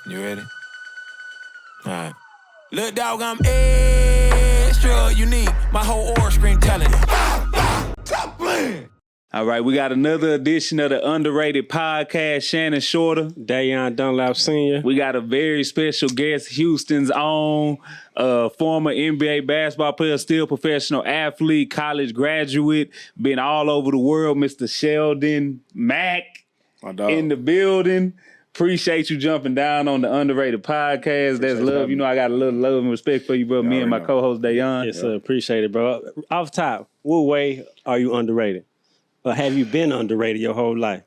You ready? All right. Look, dog, I'm extra unique. My whole aura scream talent. Top man. All right, we got another edition of the Underrated Podcast. Shannon Shorter. Dayon Dunlap Sr. We got a very special guest, Houston's own former NBA basketball player, still professional athlete, college graduate, been all over the world, Mr. Sheldon Mack in the building. Appreciate you jumping down on the Underrated Podcast. That's love. You know I got a little love and respect for you, bro. Me and my co-host, Dayon. Yes, sir. Appreciate it, bro. Off top, what way are you underrated? Or have you been underrated your whole life?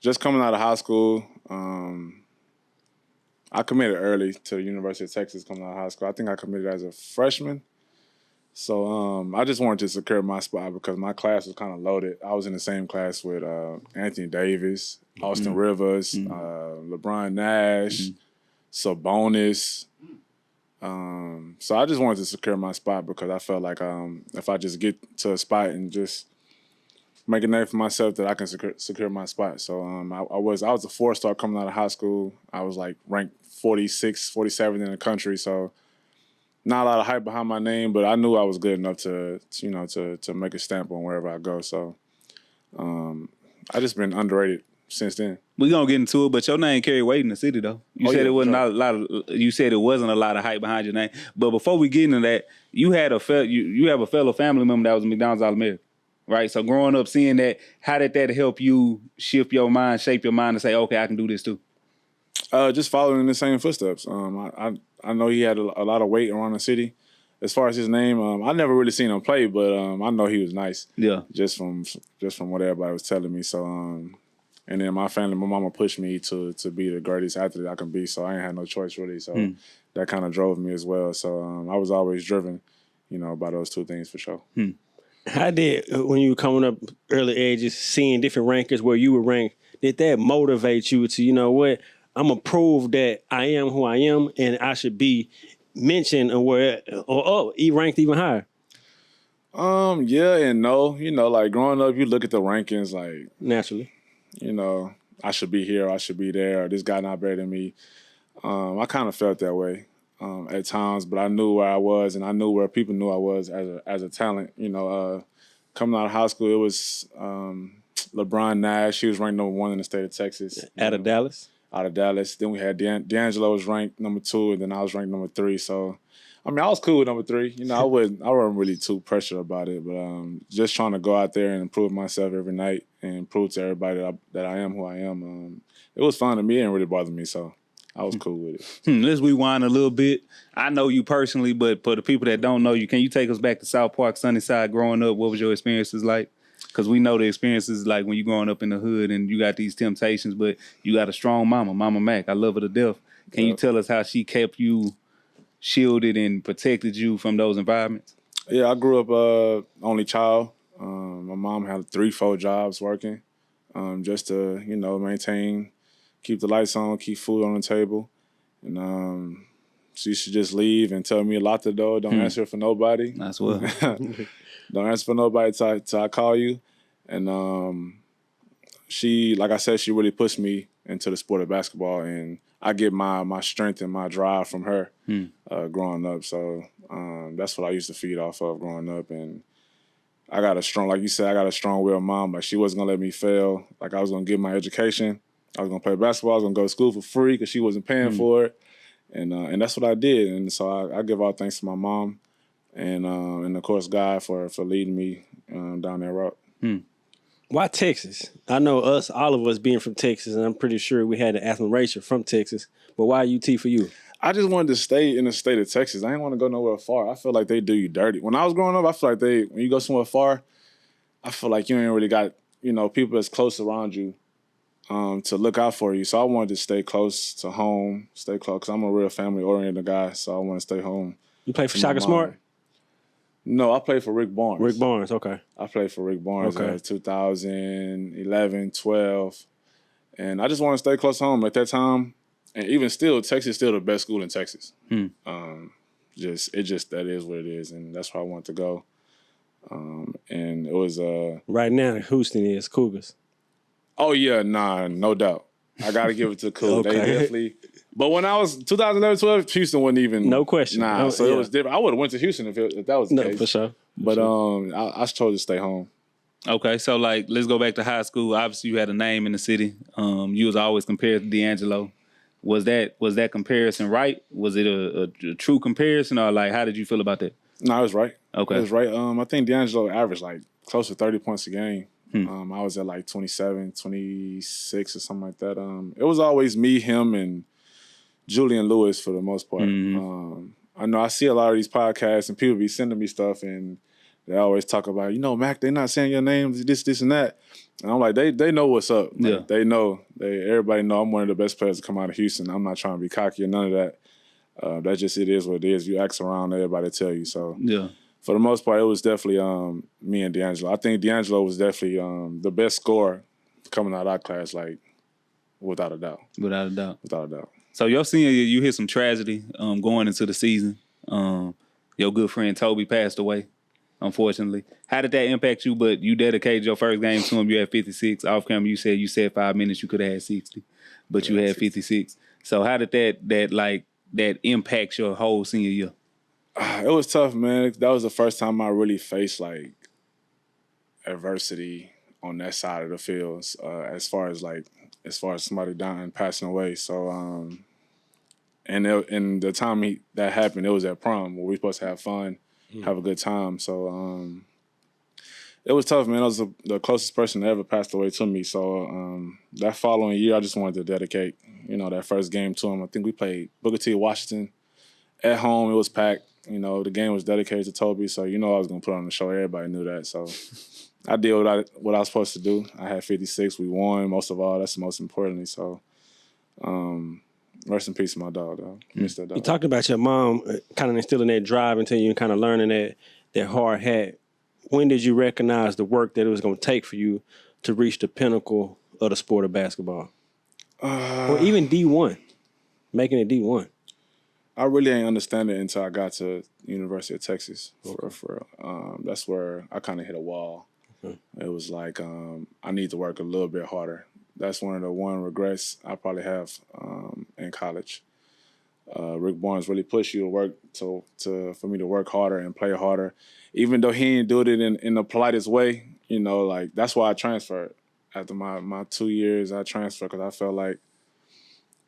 Just coming out of high school, I committed early to the University of Texas coming out of high school. I think I committed as a freshman. So I just wanted to secure my spot because my class was kind of loaded. I was in the same class with Anthony Davis, Austin Rivers, LeBron Nash, Sabonis. So I just wanted to secure my spot because I felt like if I just get to a spot and just make a name for myself, that I can secure my spot. So I was a 4-star coming out of high school. I was like ranked 46, 47 in the country. So not a lot of hype behind my name, but I knew I was good enough to make a stamp on wherever I go. So I just been underrated since then. We're gonna get into it, but your name carried weight in the city though. You said it wasn't a lot of hype behind your name. But before we get into that, you have a fellow family member that was a McDonald's American. Right? So growing up seeing that, how did that help you shift your mind, shape your mind to say, okay, I can do this too? Just following in the same footsteps. I know he had a lot of weight around the city. As far as his name, I never really seen him play, but I know he was nice. Yeah. Just from what everybody was telling me. So and then my mama pushed me to be the greatest athlete I can be. So I ain't had no choice really. So that kind of drove me as well. So I was always driven, by those two things for sure. How did, when you were coming up early ages, seeing different rankings where you were ranked, did that motivate you to, I'm going to prove that I am who I am and I should be mentioned or ranked even higher? Yeah and no. Like growing up, you look at the rankings like... Naturally. I should be here, or I should be there, or this guy not better than me. I kind of felt that way at times, but I knew where I was, and I knew where people knew I was as a talent. Coming out of high school, it was LeBron Nash. He was ranked number 1 in the state of Texas. Out of Dallas? Out of Dallas. Then we had D'Angelo was ranked number 2, and then I was ranked number 3. So, I was cool with number 3. I wasn't really too pressured about it, but just trying to go out there and improve myself every night and prove to everybody that I am who I am. It was fun to me. It didn't really bother me, so I was cool with it. Let's rewind a little bit. I know you personally, but for the people that don't know you, can you take us back to South Park, Sunnyside, growing up? What was your experiences like? Because we know the experiences like when you're growing up in the hood and you got these temptations, but you got a strong mama, Mama Mac. I love her to death. Can you tell us how she kept you shielded and protected you from those environments? Yeah, I grew up only child. My mom had 3-4 jobs working just to, maintain, keep the lights on, keep food on the table. And she should just leave and tell me to lock the door. Don't answer for nobody. That's what. Don't answer for nobody till I call you. And she, like I said, she really pushed me into the sport of basketball. And I get my strength and my drive from her growing up. So that's what I used to feed off of growing up. And I got a strong, like you said, I got a strong-willed mom. Like she wasn't going to let me fail. Like I was going to get my education. I was going to play basketball. I was going to go to school for free because she wasn't paying for it. And that's what I did. And so I give all thanks to my mom and of course, God for leading me down that route. Why Texas? I know all of us being from Texas, and I'm pretty sure we had an admiration from Texas. But why UT for you? I just wanted to stay in the state of Texas. I didn't want to go nowhere far. I feel like they do you dirty. When I was growing up, I feel like when you go somewhere far, I feel like you ain't really got, people that's close around you to look out for you. So I wanted to stay close to home, because I'm a real family-oriented guy, so I want to stay home. You play for Shaka Smart? No, I played for Rick Barnes. Rick Barnes, okay. I played for Rick Barnes in 2011, 12. And I just want to stay close to home. At that time, and even still, Texas is still the best school in Texas. That is what it is, and that's where I want to go. And it was... right now, Houston is Cougars. Oh, yeah, nah, no doubt. I got to give it to Cool. Okay. They definitely. But when I was 2011-12, Houston wasn't even. No question. Nah, Oh, so yeah. it was different. I would have went to Houston if that was the No, case. for sure. But I chose to stay home. Okay, so like let's go back to high school. Obviously, you had a name in the city. You was always compared to D'Angelo. Was that comparison right? Was it a true comparison, or like how did you feel about that? No, I was right. Okay. It was right. I think D'Angelo averaged like close to 30 points a game. I was at like 27, 26 or something like that. It was always me, him, and Julian Lewis for the most part. I know I see a lot of these podcasts and people be sending me stuff and they always talk about, Mac, they not saying your name, this, and that. And I'm like, they know what's up. Like, Yeah. They know. Everybody know I'm one of the best players to come out of Houston. I'm not trying to be cocky or none of that. That just, it is what it is. You ask around, everybody tell you. So Yeah. for the most part, it was definitely me and D'Angelo. I think D'Angelo was definitely the best scorer coming out of our class, like, without a doubt. Without a doubt. Without a doubt. So your senior year, you hit some tragedy going into the season. Your good friend Toby passed away, unfortunately. How did that impact you? But you dedicated your first game to him. You had 56. Off camera, you said 5 minutes. You could have had 60, but you had 56. So how did that impact your whole senior year? It was tough, man. That was the first time I really faced like adversity on that side of the field, as far as somebody dying, passing away. So, and the time that happened, it was at prom where we were supposed to have fun, have a good time. So, it was tough, man. That was the closest person that ever passed away to me. So, that following year, I just wanted to dedicate, that first game to him. I think we played Booker T. Washington at home. It was packed. The game was dedicated to Toby, so I was going to put on the show. Everybody knew that. So I did what I was supposed to do. I had 56. We won, most of all. That's the most importantly. So rest in peace to my dog, though. Missed that dog. You talked about your mom kind of instilling that drive into you and kind of learning that hard hat. When did you recognize the work that it was going to take for you to reach the pinnacle of the sport of basketball? Or even D1, making it D1? I really ain't understand it until I got to University of Texas. For that's where I kind of hit a wall. Okay. It was like I need to work a little bit harder. That's one of the regrets I probably have in college. Rick Barnes really pushed you to work for me to work harder and play harder, even though he didn't do it in the politest way. Like that's why I transferred. After my 2 years, I transferred because I felt like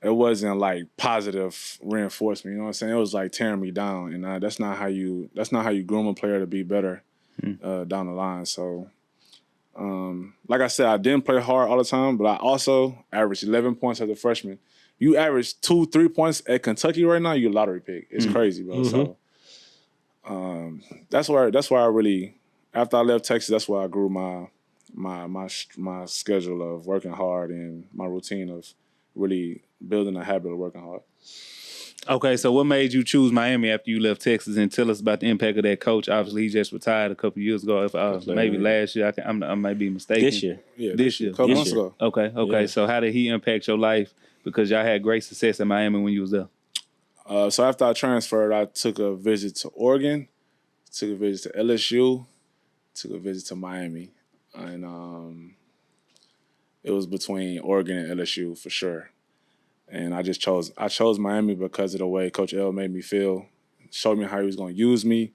it wasn't like positive reinforcement. You know what I'm saying? It was like tearing me down, and that's not how you groom a player to be better down the line. So, like I said, I didn't play hard all the time, but I also averaged 11 points as a freshman. You average 2-3 points at Kentucky right now, you're a lottery pick. It's crazy, bro. So, that's where I really, after I left Texas, that's where I grew my schedule of working hard and my routine of really building a habit of working hard. Okay, so what made you choose Miami after you left Texas? And tell us about the impact of that coach. Obviously, he just retired a couple years ago. Maybe last year. I might be mistaken. This year. Yeah, this year. Couple months ago. Okay. Yeah. So how did he impact your life? Because y'all had great success in Miami when you was there. So after I transferred, I took a visit to Oregon, took a visit to LSU, took a visit to Miami. And it was between Oregon and LSU for sure. And I chose Miami because of the way Coach L made me feel, showed me how he was going to use me.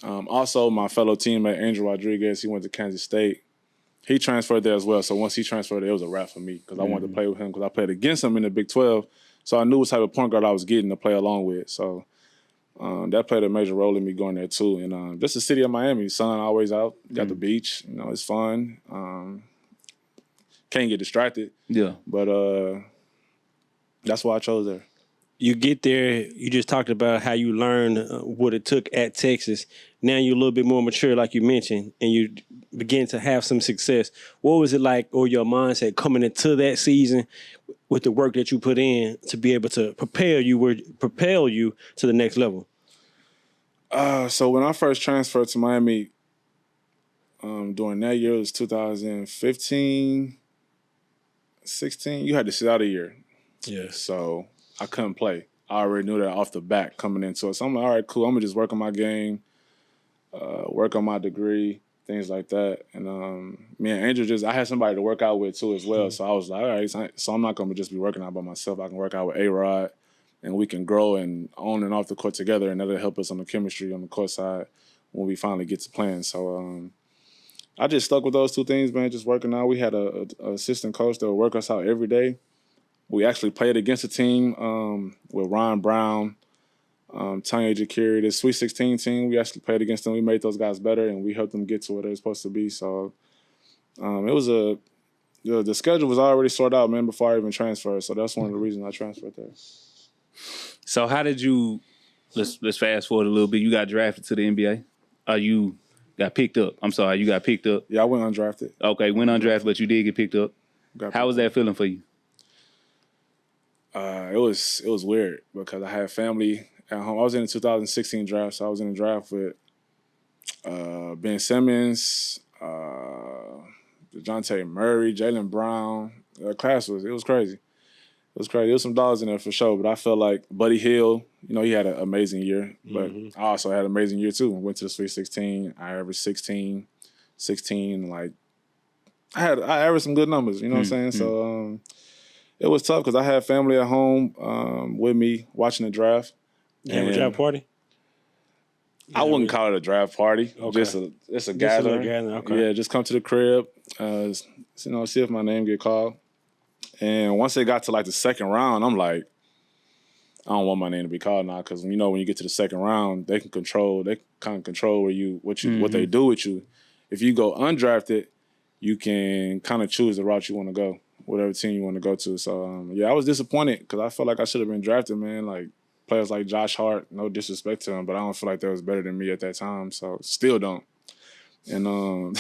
Also, my fellow teammate, Andrew Rodriguez, he went to Kansas State. He transferred there as well. So once he transferred, it was a wrap for me because I wanted to play with him because I played against him in the Big 12. So I knew what type of point guard I was getting to play along with. So that played a major role in me going there too. And just the city of Miami, sun always out, got the beach, it's fun. Can't get distracted. Yeah. But that's why I chose there. You get there, you just talked about how you learned what it took at Texas. Now you're a little bit more mature, like you mentioned, and you begin to have some success. What was it like, or your mindset coming into that season with the work that you put in to be able to propel you to the next level? So when I first transferred to Miami, during that year, it was 2015, 16, you had to sit out a year. Yeah. So I couldn't play. I already knew that off the bat coming into it. So I'm like, all right, cool. I'm going to just work on my game, work on my degree. I things like that. And me and Angel I had somebody to work out with too as well. So I was like, all right, so I'm not going to just be working out by myself. I can work out with A-Rod, and we can grow and on and off the court together, and that'll help us on the chemistry on the court side when we finally get to playing. So I just stuck with those two things, man, just working out. We had a assistant coach that would work us out every day. We actually played against a team with Ron Brown, Tanya Jakiri, the Sweet 16 team. We actually played against them. We made those guys better, and we helped them get to where they're supposed to be. So it was the schedule was already sorted out, man, before I even transferred. So that's one of the reasons I transferred there. So how did you? Let's fast forward a little bit. You got drafted to the NBA. You got picked up? I'm sorry, you got picked up. Yeah, I went undrafted. Okay, went undrafted, but you did get picked up. How was that feeling for you? It was weird because I had family at home. I was in the 2016 draft, so I was in the draft with Ben Simmons, DeJounte Murray, Jaylen Brown. The class was crazy. It was crazy. There was some dollars in there for sure, but I felt like Buddy Hield, he had an amazing year, but I also had an amazing year too. Went to the Sweet 16. I averaged 16, like I averaged some good numbers, you know what I'm saying? So it was tough because I had family at home with me watching the draft. You have a draft party? I wouldn't call it a draft party. Okay. Just a gathering. Okay. Yeah, just come to the crib, see if my name get called. And once it got to like the second round, I'm like, I don't want my name to be called now because when you get to the second round, they kind of control what they do with you. If you go undrafted, you can kind of choose the route you want to go, whatever team you want to go to. So I was disappointed because I felt like I should have been drafted, man. Like players like Josh Hart, no disrespect to him, but I don't feel like they was better than me at that time. So still don't. And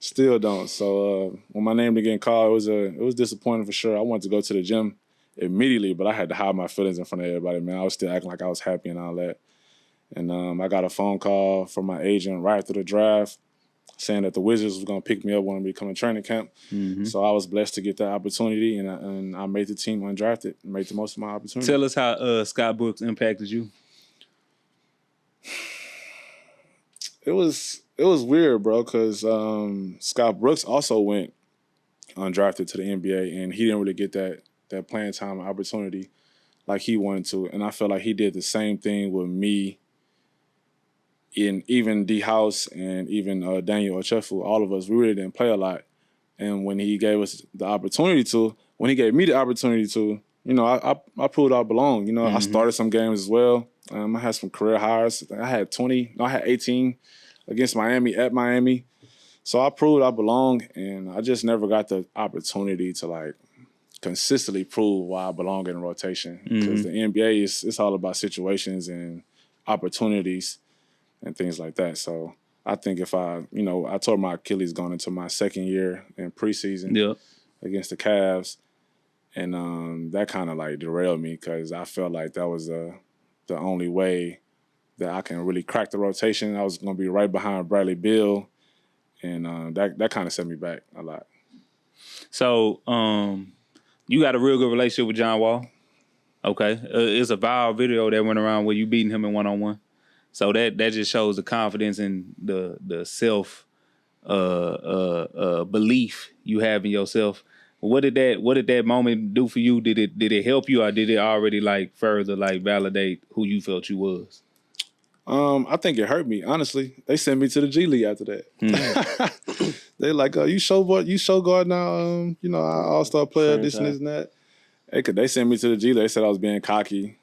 still don't. So when my name began called, it was disappointing for sure. I wanted to go to the gym immediately, but I had to hide my feelings in front of everybody, man. I was still acting like I was happy and all that. And I got a phone call from my agent right after the draft saying that the Wizards was going to pick me up when we come to training camp. So I was blessed to get that opportunity, and I made the team undrafted, made the most of my opportunity. Tell us how Scott Brooks impacted you. It was weird, bro, because Scott Brooks also went undrafted to the NBA, and he didn't really get that playing time opportunity like he wanted to. And I felt like he did the same thing with me, and even D House and even Daniel Ochefu. All of us, we really didn't play a lot. And when he gave us the opportunity to, when he gave me the opportunity to, I proved I belong. I started some games as well. I had some career highs. I had 18 against Miami at Miami. So I proved I belong, and I just never got the opportunity to like consistently prove why I belong in rotation. Because the NBA it's all about situations and opportunities and things like that. So I think if I tore my Achilles going into my second year in preseason against the Cavs, and that kind of like derailed me because I felt like that was the only way that I can really crack the rotation. I was going to be right behind Bradley Beal, and that kind of set me back a lot. So you got a real good relationship with John Wall? Okay. It's a viral video that went around where you beating him in one-on-one. So that just shows the confidence and the self belief you have in yourself. What did that moment do for you? Did it help you, or did it already like further like validate who you felt you was? I think it hurt me, honestly. They sent me to the G League after that. They like, you show guard now, our all-star player, this and this and that. They sent me to the G League. They said I was being cocky.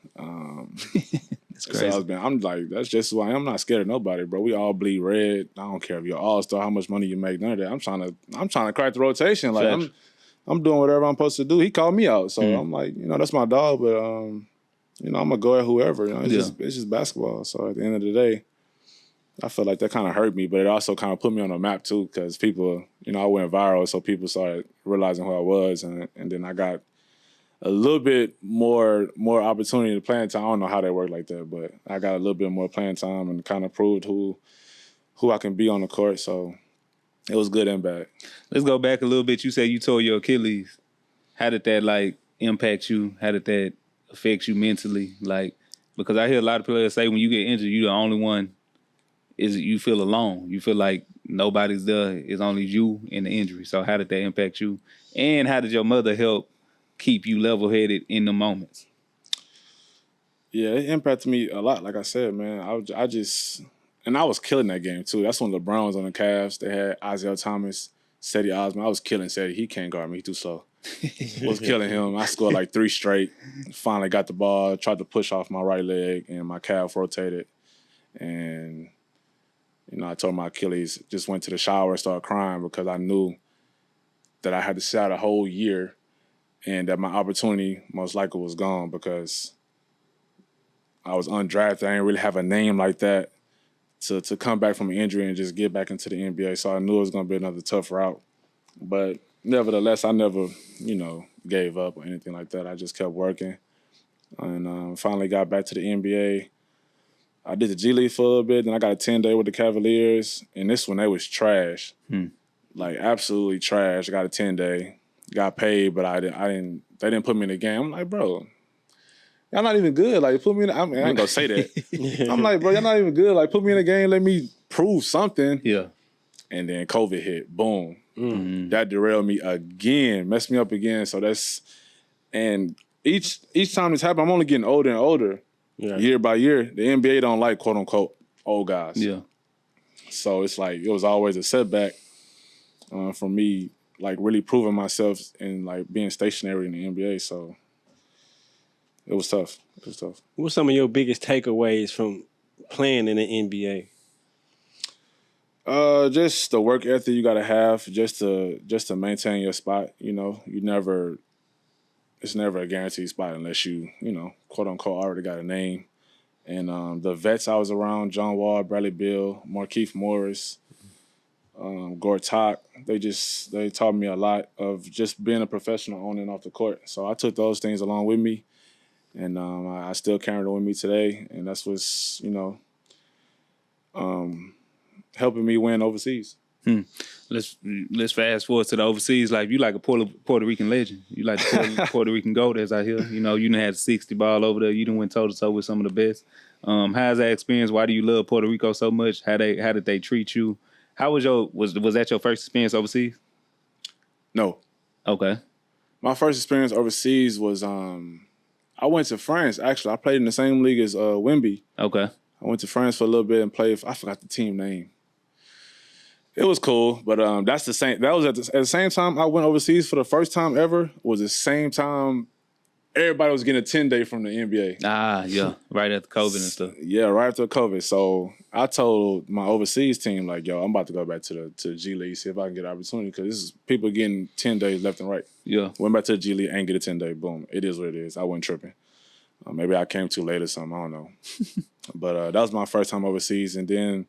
It's crazy. I'm like, that's just who I am. I'm not scared of nobody, bro. We all bleed red. I don't care if you're all-star, how much money you make, none of that. I'm trying to crack the rotation. Like I'm doing whatever I'm supposed to do. He called me out. So I'm like, that's my dog, but I'm gonna go at whoever. It's just basketball. So at the end of the day, I feel like that kind of hurt me, but it also kind of put me on the map too, because people, I went viral, so people started realizing who I was, and then I got a little bit more opportunity to playing time. I don't know how they work like that, but I got a little bit more playing time and kind of proved who I can be on the court. So it was good and bad. Let's go back a little bit. You said you tore your Achilles. How did that like impact you? How did that affect you mentally? Like, because I hear a lot of players say when you get injured, you're the only one is you feel alone. You feel like nobody's there. It's only you and the injury. So how did that impact you? And how did your mother help keep you level-headed in the moments? Yeah, it impacted me a lot. Like I said, man, I was killing that game too. That's when LeBron was on the Cavs. They had Isaiah Thomas, Cedi Osman. I was killing Cedi. He can't guard me. He too slow. Was killing him. I scored like 3 straight. Finally got the ball, tried to push off my right leg, and my calf rotated. And, I told my Achilles, just went to the shower and started crying because I knew that I had to sit out a whole year and that my opportunity most likely was gone because I was undrafted. I didn't really have a name like that to come back from an injury and just get back into the NBA. So I knew it was going to be another tough route. But nevertheless, I never, gave up or anything like that. I just kept working and finally got back to the NBA. I did the G League for a little bit, then I got a 10-day with the Cavaliers, and this one, they was trash. Like, absolutely trash. I got a 10-day, got paid, but they didn't put me in the game. I'm like, bro, y'all not even good. Like, put me in I ain't going to say that. I'm like, bro, y'all not even good. Like, put me in the game, let me prove something. Yeah. And then COVID hit. Boom. That derailed me again, messed me up again. So and each time this happened, I'm only getting older and older. Yeah. Year by year. The NBA don't like, quote unquote, old guys. Yeah. So it's like, it was always a setback for me, like really proving myself and like being stationary in the NBA. So it was tough. What's some of your biggest takeaways from playing in the NBA? Just the work ethic you gotta have just to maintain your spot. It's never a guaranteed spot unless you, quote unquote, already got a name. And the vets I was around, John Wall, Bradley Beal, Markieff Morris, Gortat, they taught me a lot of just being a professional on and off the court. So I took those things along with me, and I still carry them with me today. And that's what's, helping me win overseas. Let's fast forward to the overseas life. You like a Puerto Rican legend. You like the Puerto Rican GOAT, as I hear. You done had 60 ball over there. You done went toe-to-toe with some of the best. How's that experience? Why do you love Puerto Rico so much? How did they treat you? How was that your first experience overseas? No. Okay. My first experience overseas was I went to France, actually. I played in the same league as Wemby. Okay. I went to France for a little bit and played I forgot the team name. It was cool, but that's the same. That was at the same time I went overseas for the first time ever. Was the same time everybody was getting a 10-day from the NBA. Ah, yeah, right after COVID and stuff. Yeah, right after COVID. So I told my overseas team, like, yo, I'm about to go back to G League, see if I can get an opportunity, because this is people getting 10 days left and right. Yeah. Went back to the G League and get a 10-day. Boom. It is what it is. I wasn't tripping. Maybe I came too late or something. I don't know. But that was my first time overseas, and then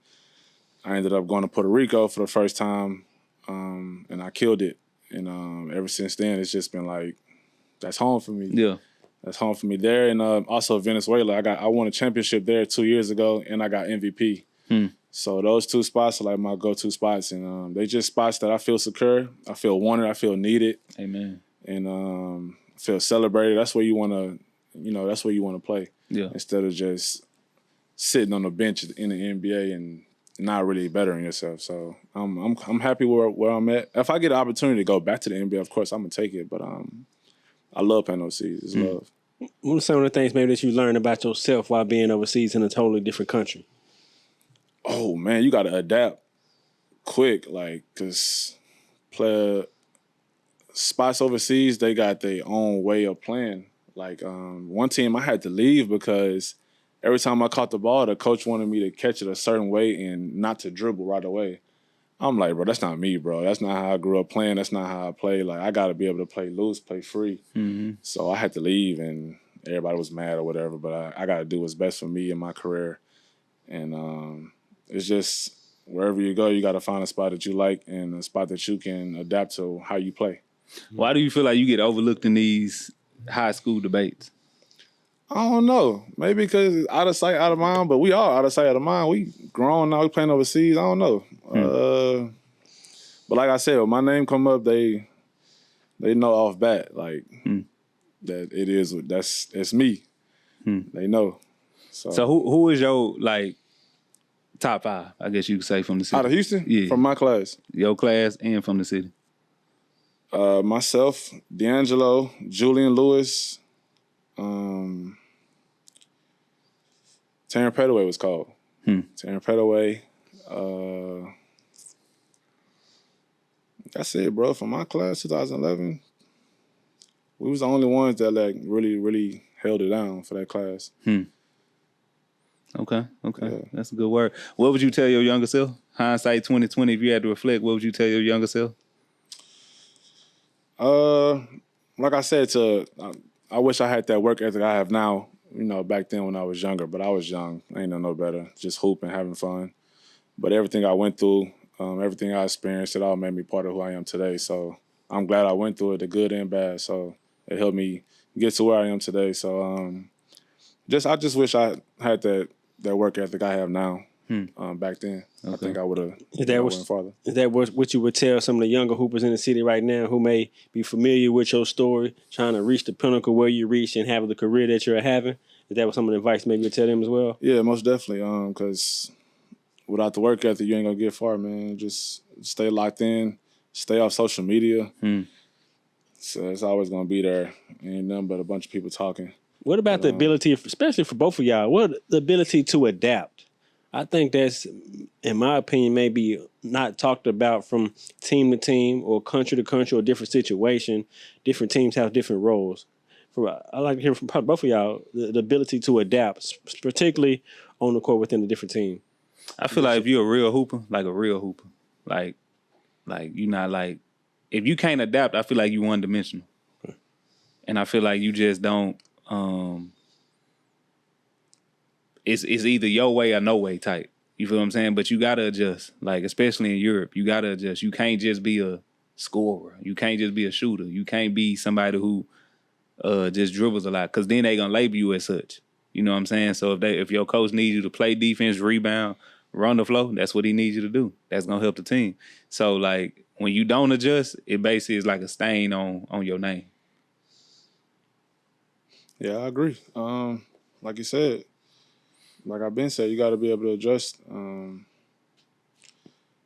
I ended up going to Puerto Rico for the first time, and I killed it. And ever since then, it's just been like, that's home for me. Yeah. That's home for me there. And also Venezuela. I won a championship there 2 years ago, and I got MVP. So those 2 spots are like my go-to spots. And they just spots that I feel secure. I feel wanted. I feel needed. Amen. And feel celebrated. That's where you want to, that's where you want to play. Yeah. Instead of just sitting on the bench in the NBA and not really bettering yourself. So I'm happy where I'm at. If I get an opportunity to go back to the NBA, of course I'm gonna take it. But I love playing overseas. It's love. What are some of the things maybe that you learned about yourself while being overseas in a totally different country? Oh man, you gotta adapt quick, like, cause spots overseas, they got their own way of playing. Like one team I had to leave because every time I caught the ball, the coach wanted me to catch it a certain way and not to dribble right away. I'm like, bro, that's not me, bro. That's not how I grew up playing. That's not how I play. Like, I got to be able to play loose, play free. So I had to leave, and everybody was mad or whatever, but I got to do what's best for me in my career. And it's just wherever you go, you got to find a spot that you like and a spot that you can adapt to how you play. Why do you feel like you get overlooked in these high school debates? I don't know. Maybe because it's out of sight, out of mind, but we are out of sight, out of mind. We grown now. We playing overseas. I don't know. But like I said, when my name come up, they know off bat, like, that it is, it's me. They know. So who is your, like, Top 5, I guess you could say, from the city. Out of Houston? Yeah. From my class. Your class and from the city. Myself, D'Angelo, Julian Lewis, Taryn Petaway was called. Taryn Petaway. That's it, bro. From my class, 2011, we was the only ones that like really, really held it down for that class. Okay. Yeah. That's a good word. What would you tell your younger self? Hindsight 2020, if you had to reflect, what would you tell your younger self? Like I said, I wish I had that work ethic I have now, back then when I was younger, but I was young. I ain't know no better. Just hooping, having fun. But everything I went through, everything I experienced, it all made me part of who I am today. So I'm glad I went through it, the good and bad. So it helped me get to where I am today. So I just wish I had that work ethic I have now. Back then, okay. I think I would have went farther. Is that what you would tell some of the younger hoopers in the city right now who may be familiar with your story, trying to reach the pinnacle where you reached and have the career that you're having? Is that what some of the advice maybe you would tell them as well? Yeah, most definitely. Because without the work ethic, you ain't gonna get far, man. Just stay locked in, stay off social media. So it's always gonna be there. Ain't nothing but a bunch of people talking. What about the ability, especially for both of y'all, the ability to adapt? I think that's, in my opinion, maybe not talked about from team to team or country to country or different situation. Different teams have different roles. I like to hear from both of y'all the ability to adapt, particularly on the court within a different team. I feel like if you're a real hooper, like you're not like, if you can't adapt, I feel like you one-dimensional. And I feel like you just don't, it's either your way or no way type. You feel what I'm saying? But you got to adjust, like, especially in Europe. You got to adjust. You can't just be a scorer. You can't just be a shooter. You can't be somebody who just dribbles a lot, because then they going to label you as such. You know what I'm saying? So if your coach needs you to play defense, rebound, run the flow, that's what he needs you to do. That's going to help the team. So, like, when you don't adjust, it basically is like a stain on your name. Yeah, I agree. Like you said, like I've been saying, you got to be able to adjust. And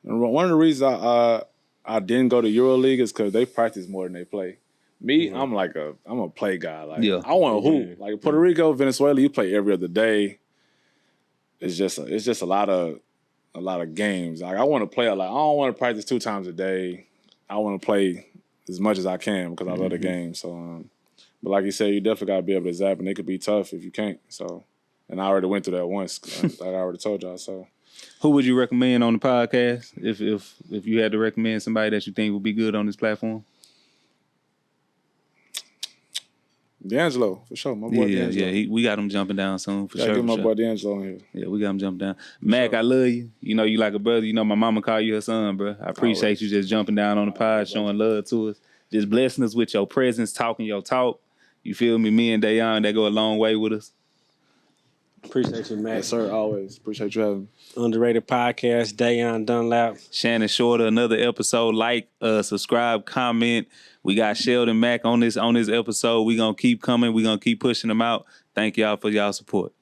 one of the reasons I didn't go to EuroLeague is because they practice more than they play. Me, I'm a play guy. Like, I want to hoop. Like Puerto Rico, Venezuela, you play every other day. It's just a lot of games. Like, I want to play a lot. I don't want to practice 2 times a day. I want to play as much as I can because I love the game. So, but like you said, you definitely got to be able to zap, and it could be tough if you can't. So, and I already went through that once, like I already told y'all. So, who would you recommend on the podcast if you had to recommend somebody that you think would be good on this platform? D'Angelo, for sure. My boy D'Angelo. Yeah, we got him jumping down soon, for sure. Get my boy D'Angelo in here. Yeah, we got him jumping down. Mac, I love you. You know you like a brother. You know my mama call you her son, bro. I appreciate you just jumping down on the pod, showing love to us. Just blessing us with your presence, talking your talk. You feel me? Me and Dayon, they go a long way with us. Appreciate you, Mac. Yes, sir. Always. Appreciate you having me. Underrated podcast, Dayon Dunlap. Shannon Shorter, another episode. Like, subscribe, comment. We got Sheldon Mac on this episode. We gonna keep coming. We gonna keep pushing them out. Thank y'all for y'all support.